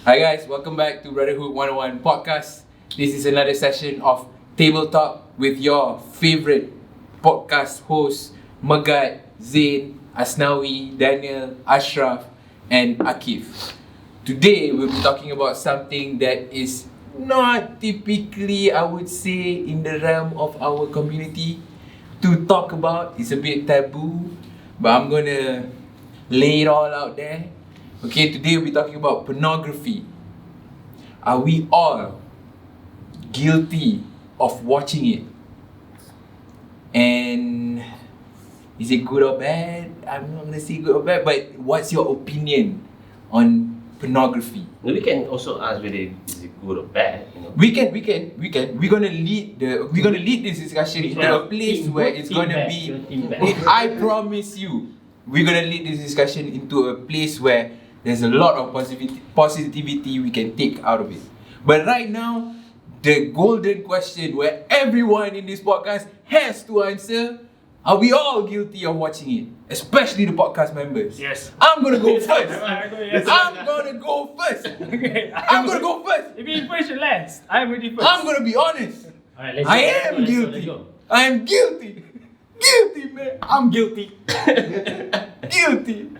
Hi guys, welcome back to Brotherhood 101 podcast. This is another session of TableTalk with your favorite podcast hosts, Megat, Zain, Asnawi, Daniel, Ashraf, and Akif. Today we'll be talking about something that is not typically, I would say, in the realm of our community to talk about. It's a bit taboo, but I'm gonna lay it all out there. Okay, today we'll be talking about pornography. Are we all guilty of watching it? And is it good or bad? I'm not gonna say good or bad, but what's your opinion on pornography? We can also ask whether is it good or bad, you know. We can. We're gonna lead this discussion into a place where it's gonna be. I promise you, we're gonna lead this discussion into a place where there's a lot of positivity we can take out of it. But right now, the golden question where everyone in this podcast has to answer: are we all guilty of watching it? Especially the podcast members. Yes. I'm gonna go first. Yes. I'm gonna go first. Okay. I'm gonna go first. If you first, you last. I'm ready first. I'm gonna be honest. Alright, let's I go. am guilty. I am guilty. Guilty, man. I'm guilty. Guilty.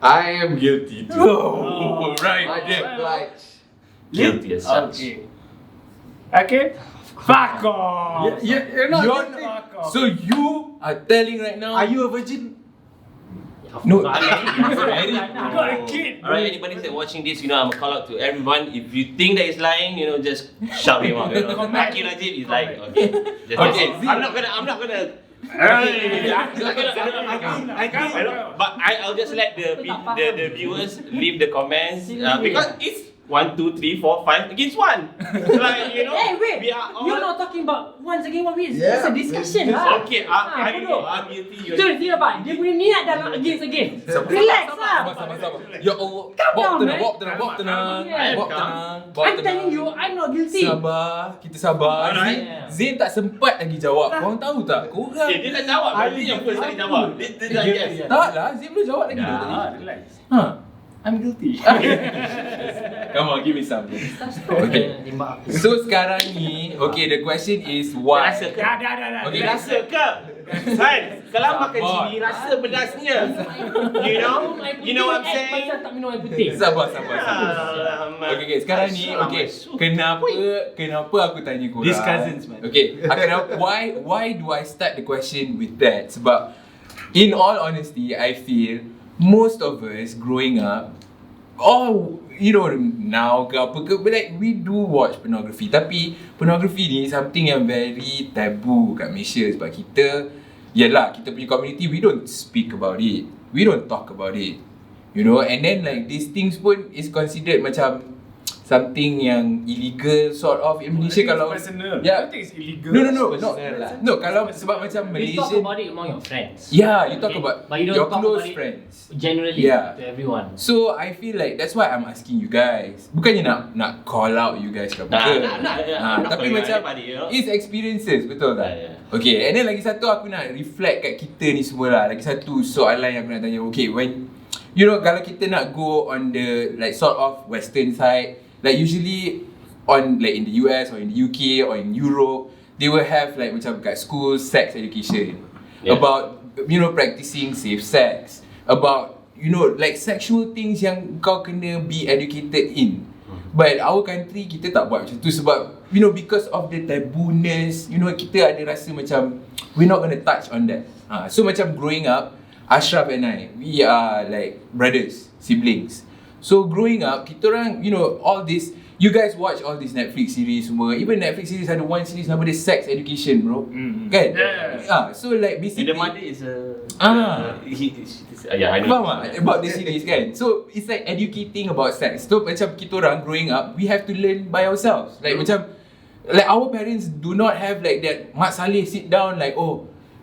I am guilty too. Oh, right. Oh, Yeah. right. Guilty as such. Okay. Fuck off. You're not guilty. Fuck off. So you are telling right now? Are you a virgin? No. You got a kid. Alright, anybody that's watching this, I'm a call out to everyone. If you think that he's lying, just shout him out. Aki Rajib is lying. Okay. Okay. I'm not gonna. But I'll just let the viewers leave the comments because it's 1, 2, 3, 4, 5 against 1. Like Hey, wait! we are all. You're not talking about once again what we Yeah. It's a discussion lah. Okay, bodoh. I'm guilty. Itu dia apa? Dia punya niat dah nak against again. Relax lah. Sabar. Ya Allah. Calm down, Walk tenang. Yeah. Walk I'm telling you, I'm not guilty. Sabar, kita sabar. Alright. Zain tak sempat lagi jawab. Korang tahu tak? Korang. Dia dah jawab. Dia yang first kali jawab. Dia dah yes. Tak lah, Zain belum jawab lagi. Relax. Ha. I'm guilty. Come on, give me something. Okay. So sekarang ni, okay, the question is why? Rasa ke? Dah. Okay, Rasa ke? Kan? Kalau makan chili, rasa pedasnya. You know what I'm saying? Macam tak minum air putih. Sabar. Alamak. Okay, sekarang ni, okay, kenapa aku tanya korang? These cousins, man. Okay, why do I start the question with that? Sebab, in all honesty, I feel most of us growing up, now ke apa ke, like we do watch pornography. Tapi pornography ni something yang very taboo kat Malaysia sebab kita punya community, we don't speak about it. We don't talk about it. And then like these things pun is considered macam something yang illegal sort of in Malaysia. Kalau personal. Yeah. I think it's illegal. No, kalau sebab macam You talk Malaysian, about it among your friends. yeah, you talk about But you don't your talk close about it friends. generally Yeah. to everyone. So I feel like that's why I'm asking you guys. Bukannya nak call out you guys ke apa ke. Tapi macam it's experiences, betul tak? Yeah. Okay, and then lagi satu aku nak reflect kat kita ni semua lah. Lagi satu soalan yang aku nak tanya. Okay, when kalau kita nak go on the like sort of western side, like usually on like in the US or in the UK or in Europe, they will have like macam kat school sex education. Yeah. About practicing safe sex, about like sexual things yang kau kena be educated in. But our country, kita tak buat macam tu sebab because of the tabooness, kita ada rasa macam we're not gonna touch on that. So macam growing up, Ashraf and I, we are like brothers, siblings. So growing up, kita orang, all this, you guys watch all these Netflix series semua. Even Netflix series ada one series nama dia Sex Education, bro. Kan? Yeah. So like basically, And the mother is a. I know. Faham tak? About the series kan? So it's like educating about sex. So macam kita orang growing up, we have to learn by ourselves. Like macam, like our parents do not have like that Mak Saleh sit down like,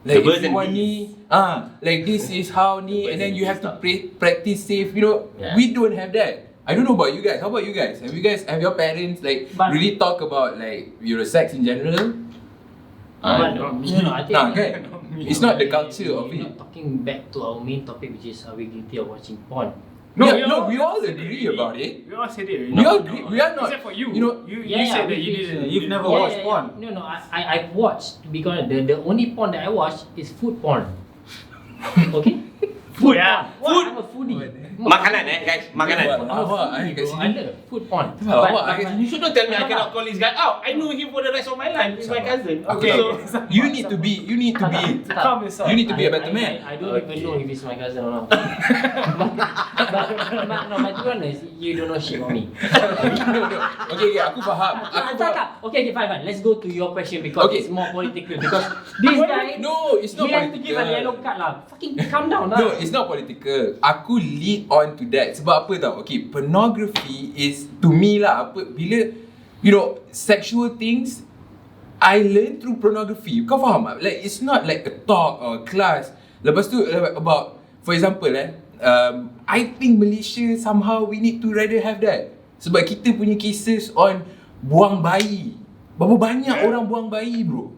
like if you want ni, like this is how ni, and then you have to practice safe. Yeah. We don't have that. I don't know about you guys. How about you guys? Have your parents like really talk about like sex in general? I think It's not the culture of we're it. not talking back to our main topic, which is are we guilty of watching porn. we all agree about it. We all said it. We all agree. We are not. Except for you. You know, you said that you didn't. You've never watched porn. No, I watched because the only porn that I watch is food porn. Okay? Food Yeah. porn. Food. I'm a foodie. Makanan guys, makanan. I kat sini. Under food porn. You shouldn't tell me I cannot call this guy out. I know him for the rest of my life. He's my cousin. Okay. So You need to be. Calm yourself. You need to be a better man. I don't even know if he's my cousin or not. but to be honest, you don't know shit about me. Okay, aku faham. Okay, fine. Let's go to your question because Okay. it's more political. Because this guy, No, it's not he has to give a political. yellow card lah. Fucking calm down lah. No, it's not political. Aku lead on to that. Sebab apa tau? Okay, pornography is to me lah. Bila sexual things, I learn through pornography. Kau faham tak? Like it's not like a talk or a class. Lepas tu about, for example I think Malaysia somehow we need to rather have that. Sebab kita punya cases on buang bayi. Berapa banyak orang buang bayi, bro?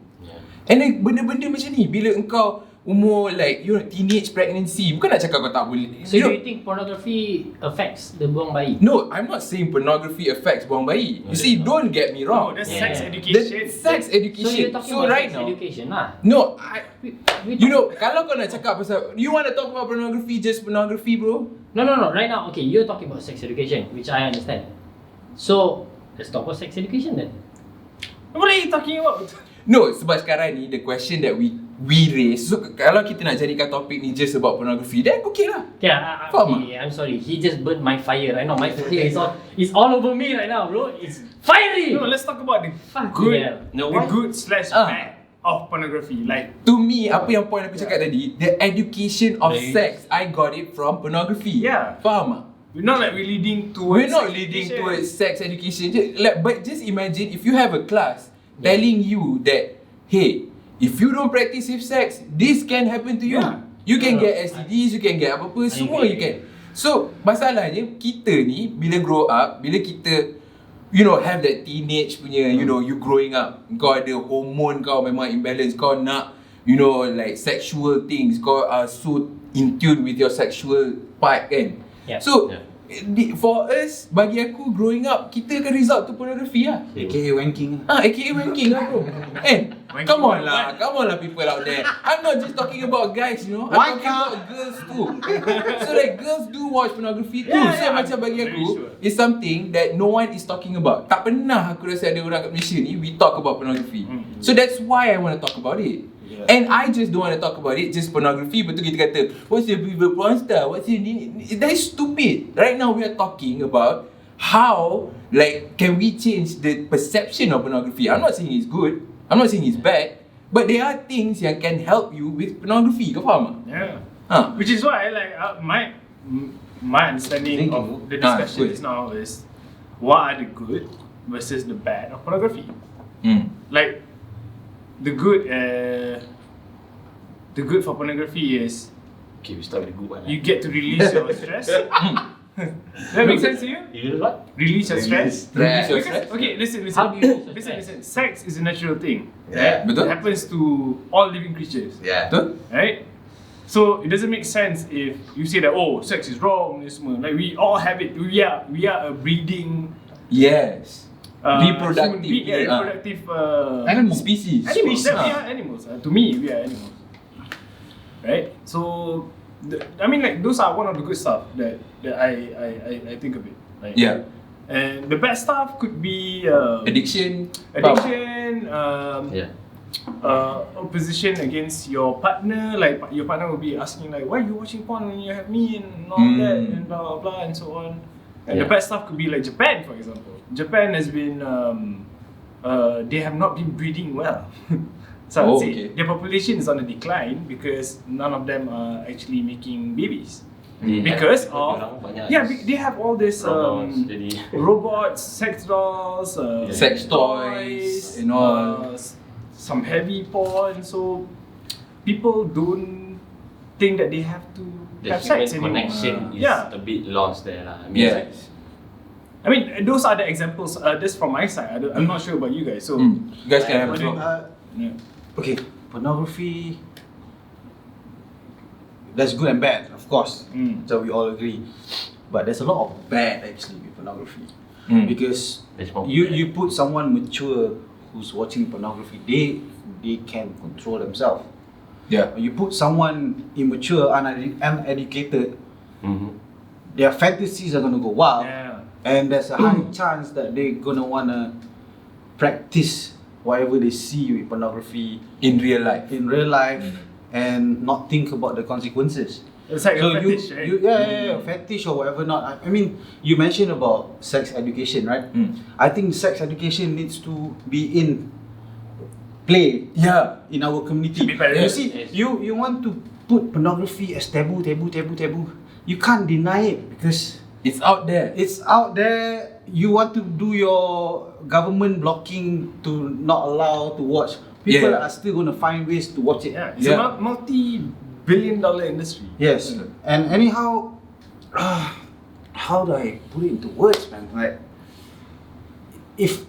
And then benda-benda macam ni bila engkau umur like teenage pregnancy, bukan nak cakap kau tak boleh. So do you think pornography affects the buang bayi? No, I'm not saying pornography affects buang bayi. You see, don't get me wrong. No, that's Yeah. sex The education. sex So education. you're talking about right sex now, education lah. no, We kalau kau nak cakap pasal, you want to talk about pornography, just pornography, bro? No. Right now, okay, you're talking about sex education, which I understand. So let's talk about sex education then. What are you talking about? No, sebab sekarang ni the question that we raise. So kalau kita nak jadikan topik ni just about pornography, then okay lah. Yeah, Faham okay, I'm sorry. He just burned my fire right now. My fire is all over me right now, bro. It's fiery. No, let's talk about the Fuck good, yeah. No, the why? good / bad of pornography. Like, To me, apa yang point aku cakap tadi, the education of Right. sex, I got it from pornography. Yeah. Faham tak? we're not like we're leading towards. We're not sex leading education. towards sex education. But just imagine if you have a class telling you that, hey, if you don't practice safe sex, this can happen to you. Yeah. You can get STDs, you can get apa-apa, semua you can. So, masalahnya kita ni bila grow up, bila kita have that teenage punya, you growing up, kau ada hormone kau memang imbalance, kau nak like sexual things, kau are so in tune with your sexual part kan. Yeah. So Yeah. for us, bagi aku growing up, kita akan result to pornography lah. AKA wanking. AKA wanking lah bro. Wanking Come on what? lah people out there. I'm not just talking about guys, I'm Why talking about girls too. So like girls do watch pornography too. Yeah, So yeah, macam I'm bagi very aku, sure. it's something that no one is talking about. Tak pernah aku rasa ada orang kat Malaysia ni, we talk about pornography. So that's why I want to talk about it. Yeah. And I just don't want to talk about it, just pornography. Betul kita kata, what's your favorite porn star? What's your that is stupid. Right now we are talking about how can we change the perception of pornography. I'm not saying it's good, I'm not saying it's bad, but there are things yang can help you with pornography. Kau faham tak? Yeah. Which is why my understanding of the discussion good. is now is what are the good versus the bad of pornography. Like the good for pornography is Okay, we start with the good one. you get to release your stress. That makes sense to you? You know what? Release your stress. Release your Because, stress. okay, listen. How do you release your Listen. Sex is a natural thing. Yeah. Betul? It happens to all living creatures. Yeah. Betul? Right? So it doesn't make sense if you say that sex is wrong, ni semua. Like we all have it. We are a breeding Yes. human Reproductive. being, reproductive Animal species. animals. Species. We are animals. To me, we are animals. Right? So those are one of the good stuff that I think of it. Like, Yeah. And the bad stuff could be Addiction. Yeah. Opposition against your partner. Like your partner will be asking like, why are you watching porn when you have me and all that and blah blah blah and so on. And the bad stuff could be like Japan, for example. Japan has been they have not been breeding well. So I would say Okay. their population is on a decline because none of them are actually making babies. Because of they have all this robots, sex dolls, Sex toys and all. some heavy porn. So people don't think that they have to The have human sex anymore. connection is Yeah. a bit lost there lah. I mean, Yes. I mean, those are the examples. That's from my side. I'm not sure about you guys. So You guys can have a What do talk. yeah. Okay, pornography. That's good and bad, of course. Mm. So we all agree. but there's a lot of bad actually with pornography. Because There's more you put someone mature who's watching pornography, they can control themselves. Yeah. You put someone immature, uneducated, their fantasies are gonna go wild, Yeah. and there's a high chance that they're gonna wanna practice whatever they see with pornography In real life. in real life and not think about the consequences. It's like a fetish, right? Fetish or whatever not. I mean, you mentioned about sex education, right? I think sex education needs to be in play Yeah. in our community. Be better. You see, Yes. you want to put pornography as taboo. You can't deny it because It's out there. it's out there. You want to do your government blocking to not allow to watch. People Yeah. are still gonna find ways to watch it. Yeah, it's Yeah. a multi-billion-dollar industry. Yes, and anyhow, how do I put it into words, man? Like, if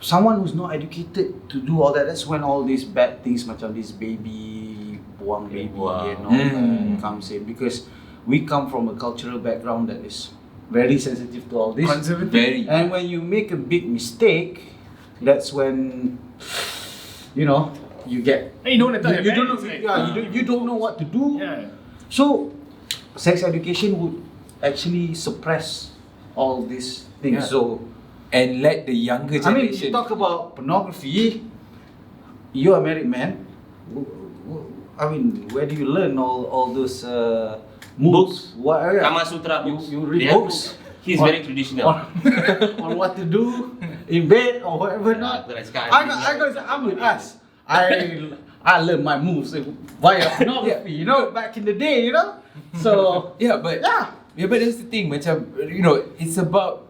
someone who's not educated to do all that, that's when all these bad things, macam this baby, buang baby, and all that comes in. Because we come from a cultural background that is very sensitive to all this. Conservative. Very. And when you make a big mistake, that's when, you know, you get. And you don't want to tell your You don't know. parents, like, You don't know what to do. Yeah. So, sex education would actually suppress all these things. Yeah. So, And let the younger I mean, generation. you talk about pornography. You're a married man. I mean, where do you learn all those moves? What? Kama Sutra books. You read They have books. He's on- very traditional. on what to do in bed or whatever not. I'm with us. I learned my moves via pornography. You know, back in the day. You know, so Yeah, but that's the thing. Macam, you know, it's about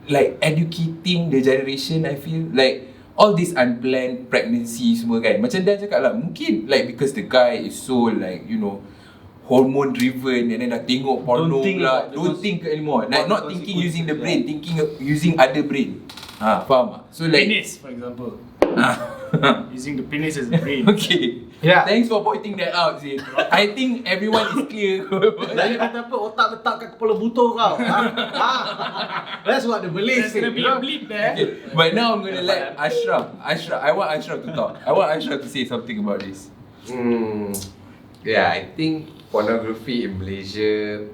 like educating the generation. I feel like all these unplanned pregnancy semua kan. Macam Dan cakap lah, mungkin like because the guy is so like, you know, hormone driven and then dah tengok porno Don't think lah. about Don't the think anymore. Like not the thinking using the consequences, brain, thinking using other brain. Faham tak? So like Penis, for example. Using the penis as a brain. okay. Yeah. Thanks for pointing that out, Zin. I think everyone is clear. Lain kata apa, otak letak kat kepala buto kau. That's what the Malays There's say. gonna be a bleep there. Okay, but now I'm gonna let Ashraf. I want Ashraf to talk. I want Ashraf to say something about this. Yeah, I think pornography in Malaysia,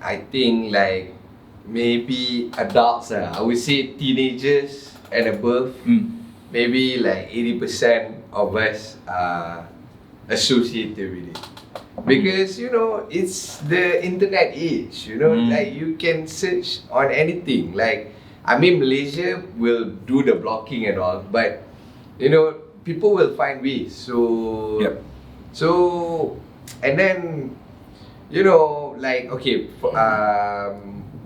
I think like maybe adults, I would say teenagers and above, maybe like 80% of us are associated with it. Because you know, it's the internet age, you know, like you can search on anything. Like, I mean, Malaysia will do the blocking and all, but you know, people will find ways. So, Yep. so, and then, you know, like, okay,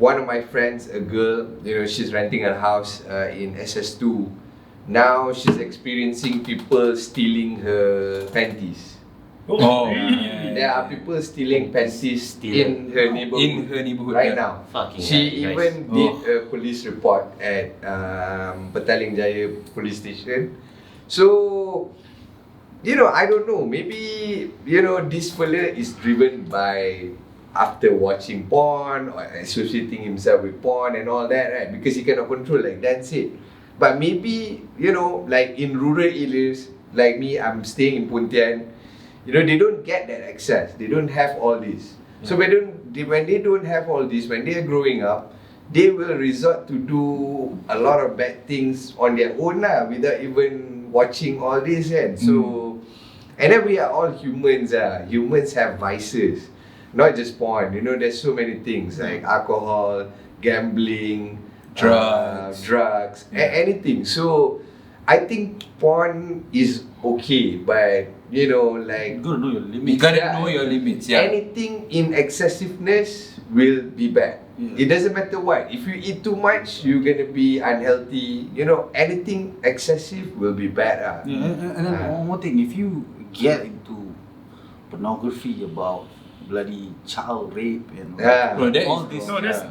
one of my friends, a girl, you know, she's renting a house in SS2. Now she's experiencing people stealing her panties. Oh, really? There are people stealing panties in her neighborhood. In her neighborhood, right yeah. now. Fucking She hell, even guys. did a police report at Petaling Jaya police station. So, you know, I don't know. Maybe, you know, this fella is driven by after watching porn or associating himself with porn and all that, right? Because he cannot control, like Dan said. But maybe, you know, like in rural areas, like me, I'm staying in Pontian. You know, they don't get that access. They don't have all this. So when they don't have all this, when they are growing up, they will resort to do a lot of bad things on their own lah, without even watching all this. And so, and then we are all humans. Humans have vices, not just porn. You know, there's so many things like alcohol, gambling, drugs, anything. So, I think porn is okay, but you know, like You gotta know your You limits. gotta know your limits, yeah. anything in excessiveness will be bad. Yeah. It doesn't matter what. If you eat too much, you're gonna be unhealthy. You know, anything excessive will be bad. Yeah, and then one more thing, if you get into pornography about bloody child rape and Yeah. Bro, that all is- this, No, that's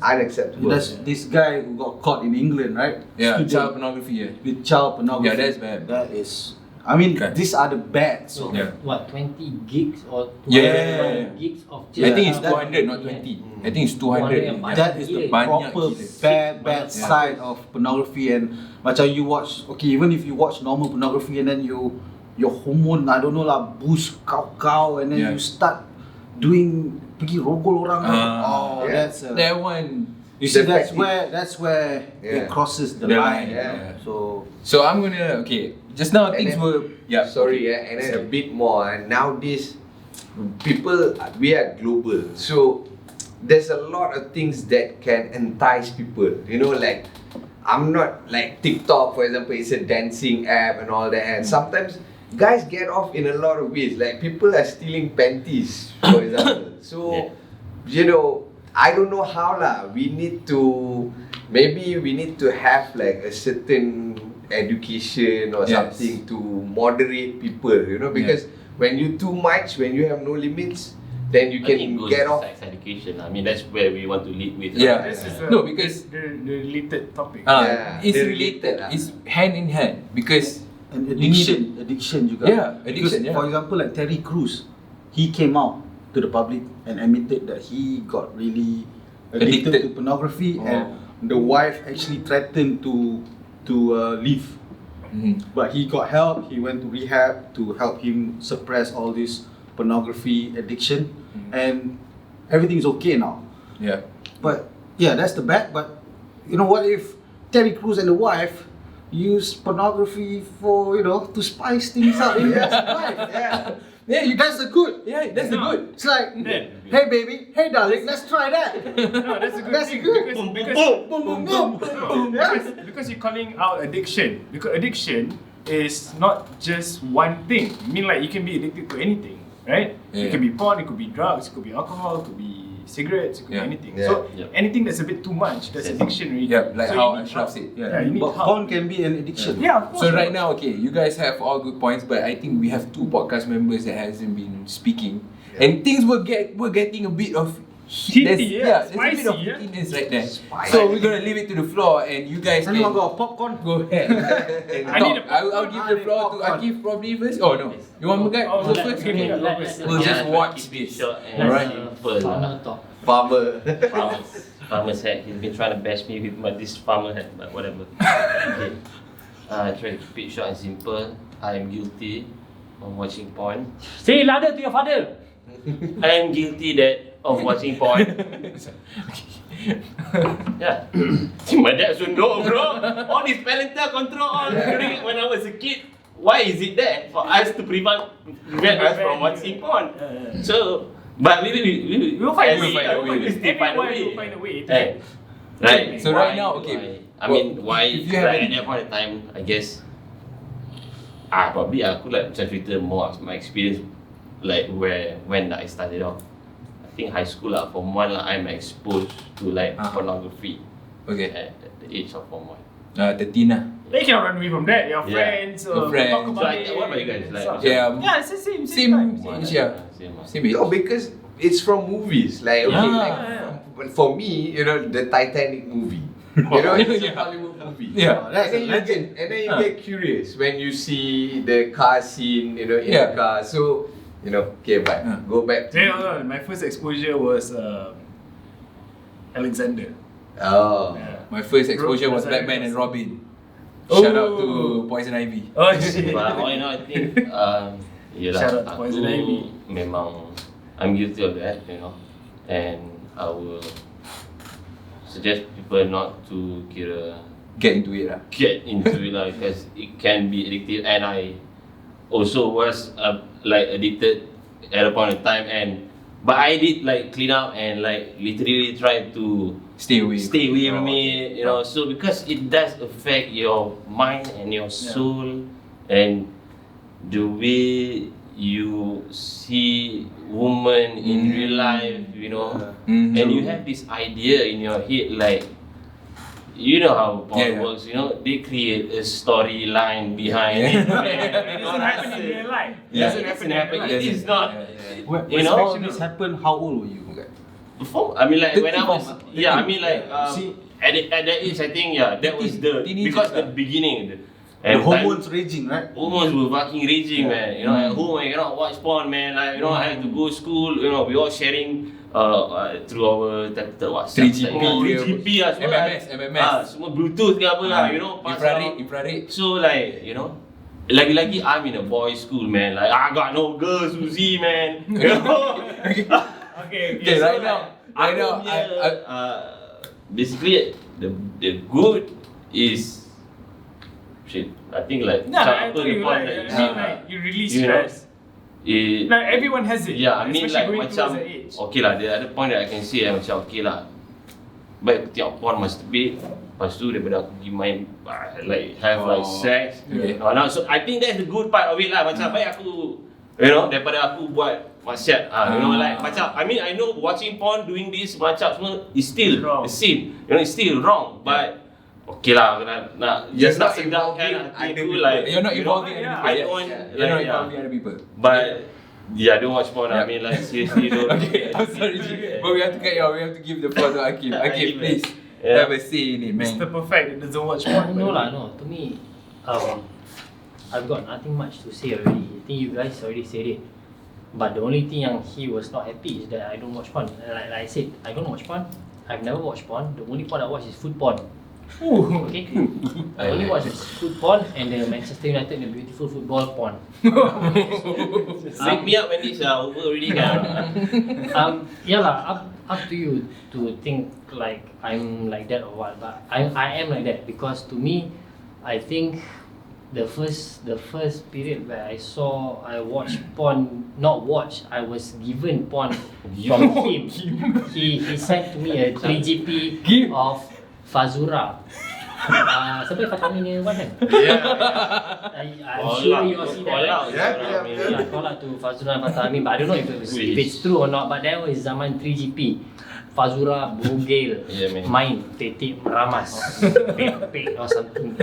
Unacceptable. that's this guy who got caught in England, right? Yeah, Student child pornography, yeah. with child pornography. Yeah, that's bad. That is I mean, Okay. these are the bad. So Yeah. What, 20 gigs or Yeah. 200 gigs of I think it's that- 200, not 20. I think it's 200. 200. that is the Banyak proper gila. bad side of pornography. And macam you watch, okay, even if you watch normal pornography and then your hormone, I don't know lah, boost kau and then Yeah. you start doing pergi rogol orang. Yeah. That's That one. you see The that's where Yeah. it crosses the The line. line, yeah. So I'm gonna, okay, just now And things then- were, yeah. Sorry, and then a bit more. Nowadays, people, we are global, so there's a lot of things that can entice people. You know, like I'm not like TikTok, for example, it's a dancing app and all that. And sometimes guys get off in a lot of ways. Like people are stealing panties, for example. So, you know, I don't know how lah. Maybe we need to have like a certain education or Yes. something to moderate people, you know, because when you too much, when you have no limits, then you I think it can goes get to off. sex education. I mean, that's where we want to lead with. Yeah. This is No, because the related topic. Yeah, it's they're related, related lah. it's hand in hand because and you need- addiction juga. Yeah, Because, addiction, yeah. for example, like Terry Crews, he came out to the public and admitted that he got really addicted Addicted. to pornography, Oh. and the wife actually threatened to leave. But he got help. He went to rehab to help him suppress all this pornography addiction, and everything's okay now. Yeah. But yeah, that's the bad. But you know, what if Terry Crews and the wife use pornography for, you know, to spice things up in their life? Yeah. Yeah, you That's the good. Yeah, that's the good. It's like, Yeah. hey baby, hey darling, let's try that. No, that's a good That's thing. good. Because, Boom, boom, boom. because you're calling out addiction. Because addiction is not just one thing. I mean, like, you can be addicted to anything, right? Yeah. It could be porn, it could be drugs, it could be alcohol, it could be cigarettes, it could Yeah. be anything. Yeah. So Yeah. anything that's a bit too much, that's addiction already. Yeah, like So how you need Ashraf help. said. Yeah, Yeah. you need But help. porn can be an addiction. Yeah, of course. So right now, okay, you guys have all good points, but I think we have two podcast members that hasn't been speaking, and things were getting a bit of Heaty, there's a bit spicy, of yeah. heatiness right there. Spicy. So we're gonna leave it to the floor, and you guys can Anyone got a popcorn? go ahead and I talk. need a I'll give the floor to popcorn. Akif probably first. Oh no, you want Megat Oh, go let- first? okay, Okay. let- We'll just Yeah, watch keep it this. short and Alright. simple. Farmer talk. Farmer. Farmer's hat. He's been trying to bash me with this farmer hat, but whatever. Okay. I try to keep it short and simple. I am guilty of watching porn. Say louder to your father. I am guilty of watching porn. Yeah. My dad should know, bro. All this parental control all during when I was a kid. Why is it there? For us to prevent us from watching porn. So, but we We'll find a we way. will still find a Everyone way. will find a way to Hey, right. So right now, okay. Why? I mean, why? If you have Like, at any- that point in time, I guess. Probably aku like macam cerita more of my experience, like when I started off. I think high school lah, Form 1 lah, I'm exposed to like pornography Okay. at the age of Form 1. 13 lah. They cannot run away from that. Your Yeah. friends, Your friends. talk about So, it. what about you guys? Like, So- Yeah, Yeah, it's the same same, time. yeah, Same lah. same age. No, because it's from movies. Like, okay, Yeah. like, for me, you know, the Titanic movie. You know, it's a Hollywood movie. Yeah. And then you get curious when you see the car scene, you know, in the car. So, you know, okay, but go back to Yeah, my first exposure was Alexander. Oh. Yeah. My first exposure was Bro, Batman and Robin. Oh. Shout out to Poison Ivy. Oh shit. But all in all, I think yelah, Shout out to Poison Ivy. memang I'm guilty of that, you know, and I will suggest people not to Get into it lah. get into it lah, because it can be addictive, and I also was like addicted at a point in time, but I did like clean up and like literally try to Stay away. stay away from it, you know. So because it does affect your mind and your soul, and the way you see woman in real life, you know, Mhm. and you have this idea in your head, like, you know how porn Yeah, yeah. works, you know, they create a storyline behind Yeah. it. It doesn't happen in real life. It Yeah, doesn't it happen doesn't in happen. real life. It is not. When You know? all this happened, how old were you? Before, I mean, like when I 30 was, form, yeah, I mean, like See, at that age, I think, yeah, that was the teenager, because the lah. beginning, The hormones raging, right? Hormones were fucking raging, man. You know, at home I cannot watch porn, man. Like, you know, I have to go school. You know, we all sharing through our WhatsApp. 3GP lah, semua MMS. semua Bluetooth ke apa lah, you know. Infrared. So like, you know, lagi-lagi I'm in a boys' school, man. Like, I got no girls, Suzy, man. You know. Okay, Okay, so right now, basically the good is shit. I think like Nah, I apa told the you, point like, like, I mean, like, you release you know, stress. Like everyone has it. yeah, I mean especially like going macam towards that age. okay lah, the other point that I can say macam okay lah. Baik tiap porn masturbate, lepas tu daripada aku pergi main like have like sex. Okay. No, so I think that's the good part of it lah. Macam baik aku, you know, daripada aku buat maksiat. You know, like macam I mean I know watching porn, doing this macam semua is still wrong. the same. You know, it's still wrong, but okay lah, nak You're just not sedapkan involving hati other tu people. like You're not you involving know, other I people. don't You're not like, involving other people. but yeah, don't watch porn. I mean like seriously don't. Okay, I'm sorry, but we have to cut you off. We have to give the floor to Akim. Akim, please Yeah. have a say in it, man. Mr. Perfect that doesn't watch porn. No lah, no. To me, I've got nothing much to say already. I think you guys already said it. But the only thing yang he was not happy is that I don't watch porn. Like I said, I don't watch porn. I've never watched porn. The only porn I watch is food porn. Okay? I only watch food porn and the Manchester United the beautiful football porn. Wake me up when this over already kan. Yeah lah, up to you to think like I'm like that or what. But I am like that because to me, I think the first period where I watched porn, not watch, I was given porn from him. He sent to me a 3GP of Fazura. Siapa Fatami ni one kan? I'm sure you all see that, right? Yeah, call out to Fazura and Fatami, but I don't know if it's true or not. But that was zaman 3GP. Fazura bugil, main tetik meramas, pek or something.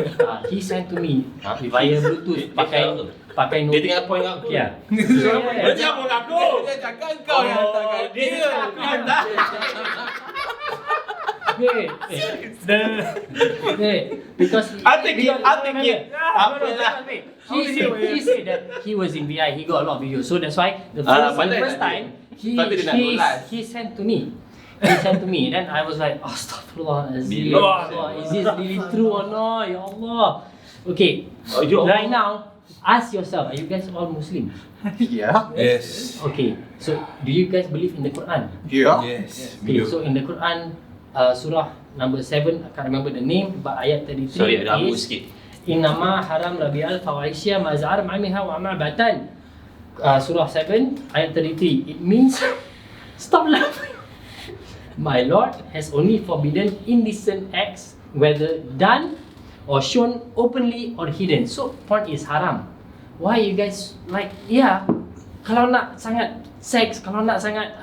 He sent to me via Bluetooth pakai Dia tinggal point kat aku. Yeah. Dia tinggal point kat aku. Dia cakap kau yang hantarkan Dia cakap aku yang hantar. Because I'll take it. He said that he was in VI, he got a lot of videos. So that's why the first time he sent to me. Then I was like, astaghfirullahaladzim. Is this really true or not? Ya Allah. Okay, right now, ask yourself, are you guys all Muslim? Yeah. Yes. Okay, so do you guys believe in the Quran? Yeah. Yes. Okay, so in the Quran, surah number 7, I can't remember the name, but ayat 33 Sorry, ada aku is sikit. Innama haram rabi'al fawaisya maz'ar ma'amiha wa ma'batan. Surah 7, ayat 33. It means, stop laughing. My Lord has only forbidden indecent acts, whether done or shown openly or hidden. So, porn is haram. Why you guys like, yeah, kalau nak sangat seks, kalau nak sangat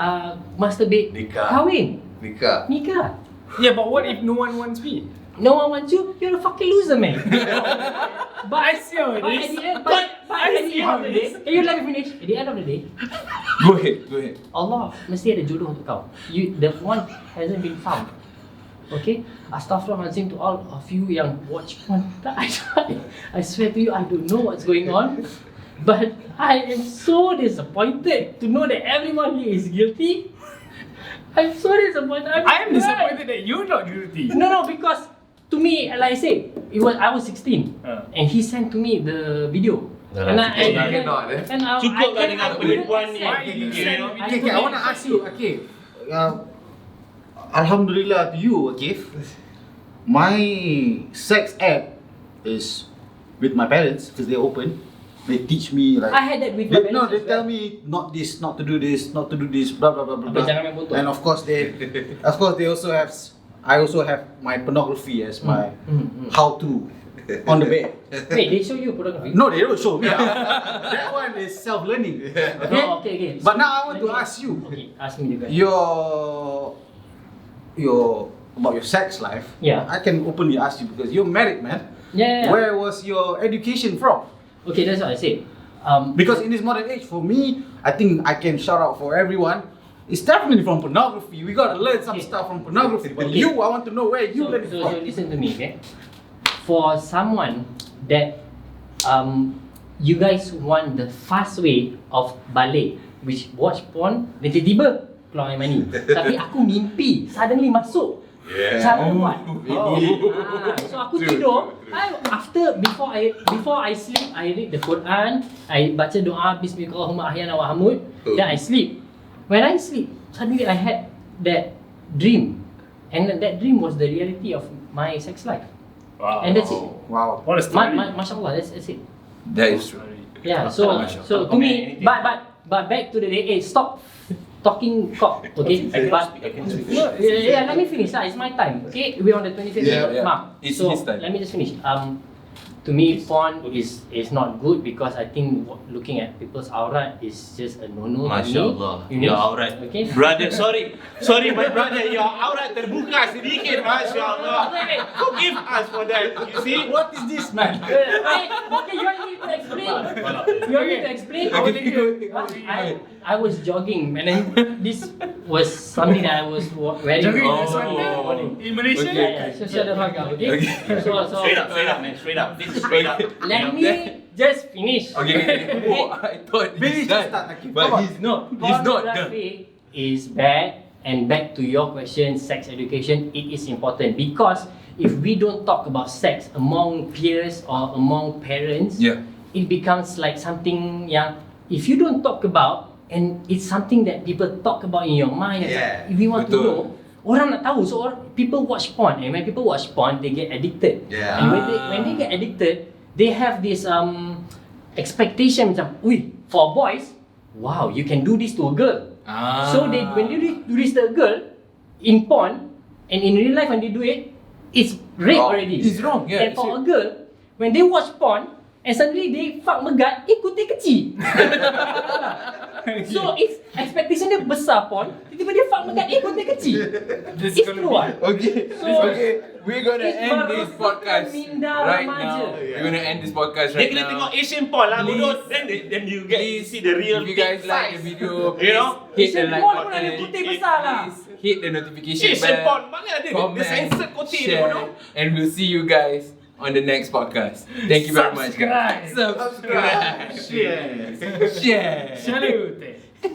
masturbate, Nikah. kahwin, Nikah. nikah. Yeah, but what if no one wants me? No one wants you, you're a fucking loser, man. But I see how it But is. at the end, but at the end of the day, can you let me finish? At the end of the day, Go ahead. Allah mesti ada jodoh untuk kau. The one hasn't been found. Okay? Astaghfirullahaladzim to all of you yang watch porn. I swear to you, I don't know what's going on. But I am so disappointed to know that everyone here is guilty. I'm so disappointed. I am disappointed that you're not guilty. No, because to me, like I said, I was 16 and he sent to me the video. Cukup lah dengan penipuan ni. Okay, I want to ask you, okay. Alhamdulillah to you, okay. My sex act is with my parents because they're open. They teach me like. I had that with my parents. No, they as tell well. me not this, not to do this, not to do this, blah blah blah blah. Apa, blah. jangan main bodoh. And of course they also have. I also have my pornography as my how to on the bed. Wait, they show you pornography? No, they don't show me. That one is self-learning. Okay. Oh, okay. But now I want to ask you. Okay, ask me the question. Your about your sex life. Yeah. I can openly ask you because you're married, man. Yeah. Where was your education from? Okay, that's what I said. Because in this modern age, for me, I think I can shout out for everyone. It's definitely from pornography. We gotta learn some stuff from pornography. But Okay. I want to know where you learned it So from. listen to me, okay? For someone that you guys want the fast way of balik, which watch porn, then tiba-tiba keluar air mani. Tapi aku mimpi, suddenly masuk. Cara buat. So aku tidur. Before I sleep, I read the Quran. I baca doa Bismillahirrahmanirrahim ahyana wa hamud. Then I sleep. When I sleep, suddenly I had that dream, and that dream was the reality of my sex life. Wow. And that's it. Wow. What a story. Mashallah, that's it. That is true. Yeah. So to me, but back to the day. Hey, stop talking cock. Okay. Yeah. Let me finish. It's my time. Okay. We're on the 25th mark. It's so his time. let me just finish. To me, porn is not good because I think looking at people's aurat is just a no-no. Mashallah, your aurat. Okay. Brother, sorry, my brother, your aurat terbuka sedikit, mashallah. Forgive us for that. You see? What is this, man? Okay, you want me to explain? You want me to explain? I was jogging and then this was something that I was wearing. Jogging Oh. is what? In Malaysia? Yeah. So shut the fuck up, okay? So Straight up, man, straight up. This is straight up. let me just finish. Okay. Oh, I thought he's done. But he's not. He's not done. Pornography is bad, and back to your question, sex education, it is important because if we don't talk about sex among peers or among parents, it becomes like something yang if you don't talk about, and it's something that people talk about in your mind. If you want to know, orang nak tahu. So people watch porn, and when people watch porn, they get addicted. And when they get addicted, they have this expectation macam, for boys, wow, you can do this to a girl. So when they do this to a girl in porn, and in real life when they do it, it's rape already. It's wrong. Yeah. And for a girl, when they watch porn, and suddenly they fuck megat, kutip kecil. So if expectation dia besar pun, tiba-tiba dia fuck megat, kutip kecil. It's true what? Okay. Okay. We're gonna end this podcast minda right remaja. now. We're gonna end this podcast Dia right kena now. tengok Asian porn lah, Please. bodoh. Then you get to see the real If you guys big like the size. video, You know? hit the Asian like porn pun ada button. kutip besar lah. Please hit the notification Asian bell. porn, mana ada dia Comment, censored kotik dia, share, bodoh. and we'll see you guys on the next podcast. Thank you very much, guys. Subscribe. Share. Share. Salute.